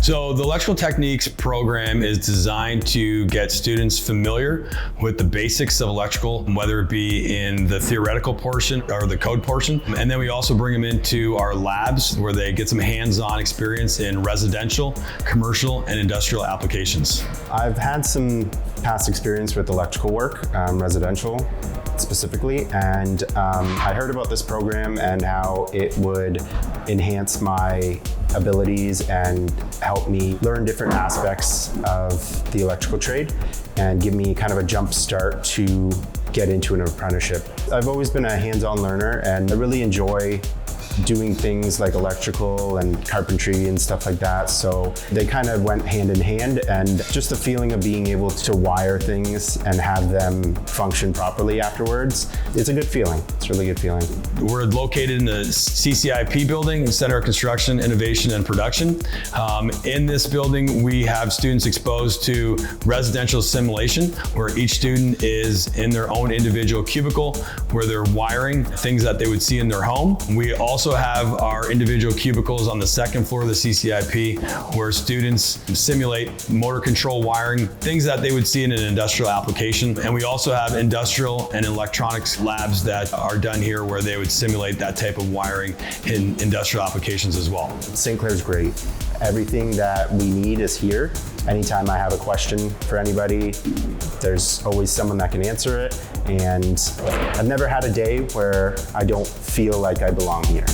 So the Electrical Techniques program is designed to get students familiar with the basics of electrical, whether it be in the theoretical portion or the code portion. And then we also bring them into our labs where they get some hands-on experience in residential, commercial, and industrial applications. I've had some past experience with electrical work, residential specifically, and I heard about this program and how it would enhance my abilities and help me learn different aspects of the electrical trade and give me kind of a jump start to get into an apprenticeship. I've always been a hands-on learner and I really enjoy doing things like electrical and carpentry and stuff like that. So they kind of went hand in hand, and just the feeling of being able to wire things and have them function properly afterwards, it's a good feeling. It's a really good feeling. We're located in the CCIP building, Center of Construction, Innovation, and Production. In this building, we have students exposed to residential simulation, where each student is in their own individual cubicle, where they're wiring things that they would see in their home. We also have our individual cubicles on the second floor of the CCIP, where students simulate motor control wiring, things that they would see in an industrial application. And we also have industrial and electronics labs that are done here, where they would simulate that type of wiring in industrial applications as well. St. Clair's great. Everything that we need is here. Anytime I have a question for anybody, there's always someone that can answer it. And I've never had a day where I don't feel like I belong here.